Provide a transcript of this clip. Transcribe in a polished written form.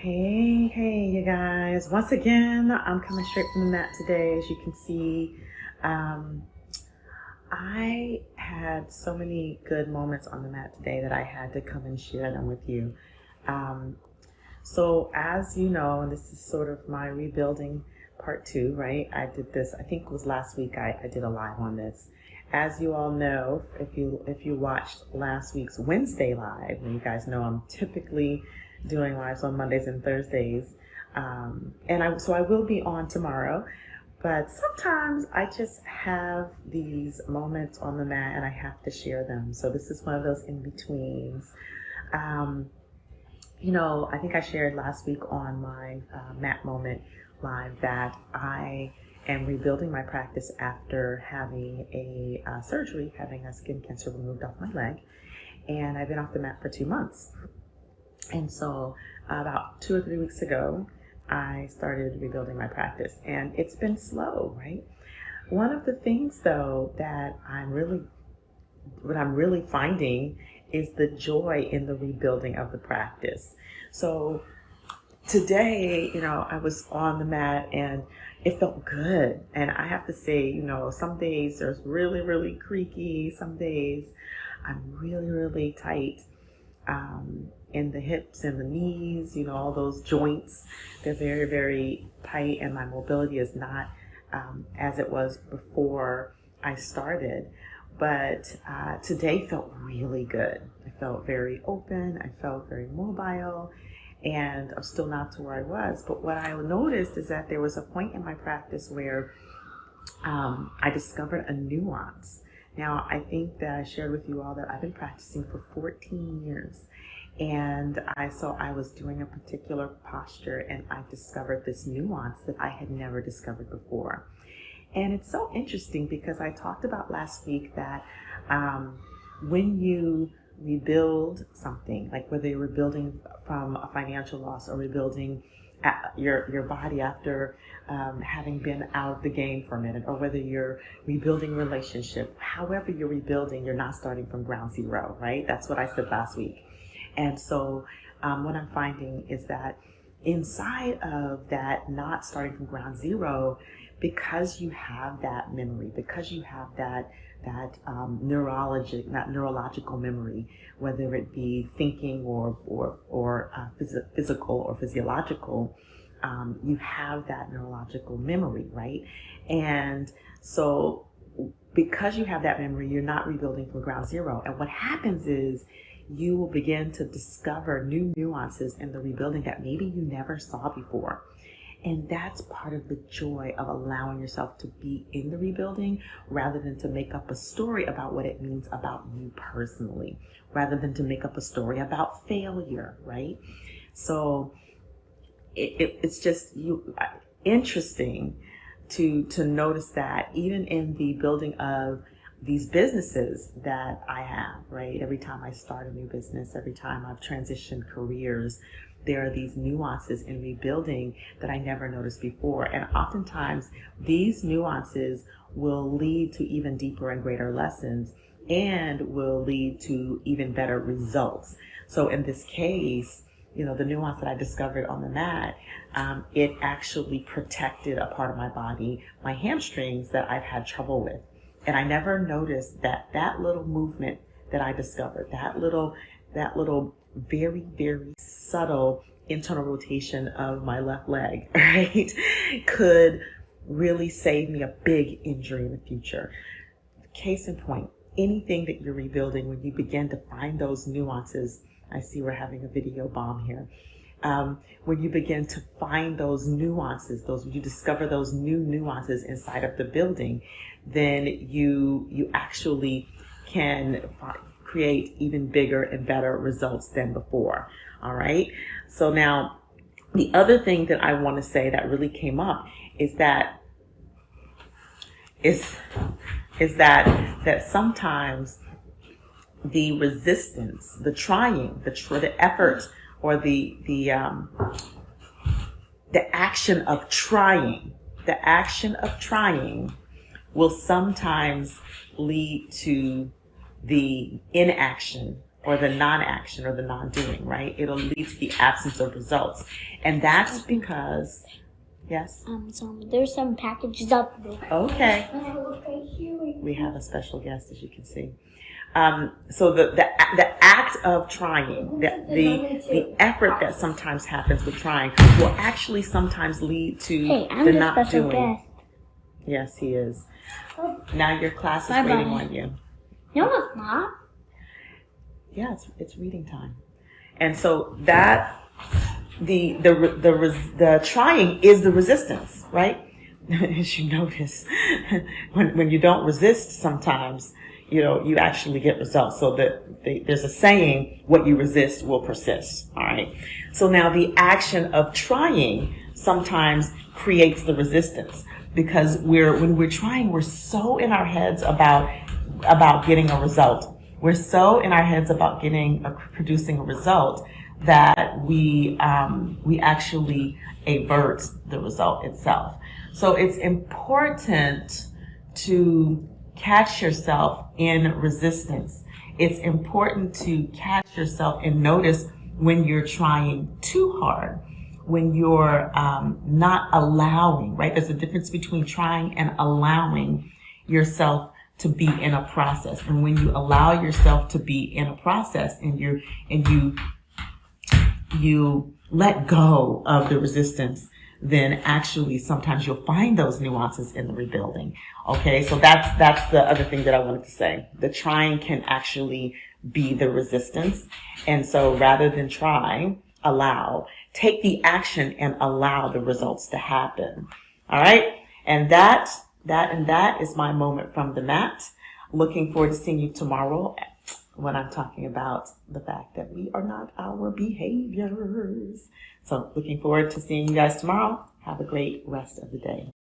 Hey, you guys. Once again, I'm coming straight from the mat today. As you can see, um, I had so many good moments on the mat today that I had to come and share them with you. Um, so, as you know, and this is sort of my rebuilding part two, right? I did this, I think it was last week, I did a live on this. As you all know, if you watched last week's Wednesday live, and you guys know I'm typically doing lives on Mondays and Thursdays, so I will be on tomorrow. But sometimes I just have these moments on the mat and I have to share them. So this is one of those in betweens. I think I shared last week on my Mat Moment live that I am rebuilding my practice after having a surgery, having a skin cancer removed off my leg. And I've been off the mat for 2 months. And so about 2 or 3 weeks ago, I started rebuilding my practice. And it's been slow, right? One of the things, though, that what I'm really finding is the joy in the rebuilding of the practice. So today, I was on the mat and it felt good. And I have to say, some days there's really, really creaky. Some days I'm really, really tight in the hips and the knees, all those joints. They're very, very tight and my mobility is not as it was before I started. But today felt really good. I felt very open. I felt very mobile. And I'm still not to where I was. But what I noticed is that there was a point in my practice where I discovered a nuance. Now, I think that I shared with you all that I've been practicing for 14 years. And I was doing a particular posture and I discovered this nuance that I had never discovered before. And it's so interesting because I talked about last week that when you rebuild something, like whether you're rebuilding from a financial loss or rebuilding your body after having been out of the game for a minute, or whether you're rebuilding relationship, however you're rebuilding, you're not starting from ground zero, right? That's what I said last week. And so what I'm finding is that inside of that not starting from ground zero, because you have that memory, because you have that neurological memory, whether it be thinking or physical or physiological, you have that neurological memory, right? And so because you have that memory, you're not rebuilding from ground zero. And what happens is you will begin to discover new nuances in the rebuilding that maybe you never saw before. And that's part of the joy of allowing yourself to be in the rebuilding rather than to make up a story about what it means about you personally, rather than to make up a story about failure, right? So it's just interesting to notice that even in the building of these businesses that I have, right? Every time I start a new business, every time I've transitioned careers, there are these nuances in rebuilding that I never noticed before. And oftentimes these nuances will lead to even deeper and greater lessons and will lead to even better results. So in this case, the nuance that I discovered on the mat, it actually protected a part of my body, my hamstrings, that I've had trouble with. And I never noticed that little movement that I discovered, that little very, very subtle internal rotation of my left leg, right, could really save me a big injury in the future. Case in point, anything that you're rebuilding, when you begin to find those nuances, I see we're having a video bomb here. When you begin to find those nuances, you discover those new nuances inside of the building, then you actually can create even bigger and better results than before. All right. So now the other thing that I want to say that really came up is that sometimes the resistance, the trying, the effort, or the action of trying, will sometimes lead to the inaction or the non-action or the non-doing, right? It'll lead to the absence of results. And that's because, yes? There's some packages up there. Okay. We have a special guest, as you can see. So the act of trying, the effort that sometimes happens with trying will actually sometimes lead to the not doing. Guest. Yes, he is. Now your class is waiting on you. No, it's not. Yeah, it's reading time. And so that the trying is the resistance, right? As you notice, when you don't resist sometimes, you actually get results. So there's a saying, what you resist will persist. All right. So now the action of trying sometimes creates the resistance, because when we're trying, we're so in our heads about getting a result. We're so in our heads about producing a result that we actually avert the result itself. So it's important to catch yourself in resistance. It's important to catch yourself and notice when you're trying too hard, when you're not allowing, right? There's a difference between trying and allowing yourself to be in a process. And when you allow yourself to be in a process and you let go of the resistance, then actually sometimes you'll find those nuances in the rebuilding. Okay, so that's the other thing that I wanted to say. The trying can actually be the resistance. And so rather than try, allow. Take the action and allow the results to happen. All right? And that is my moment from the mat. Looking forward to seeing you tomorrow when I'm talking about the fact that we are not our behaviors. So looking forward to seeing you guys tomorrow. Have a great rest of the day.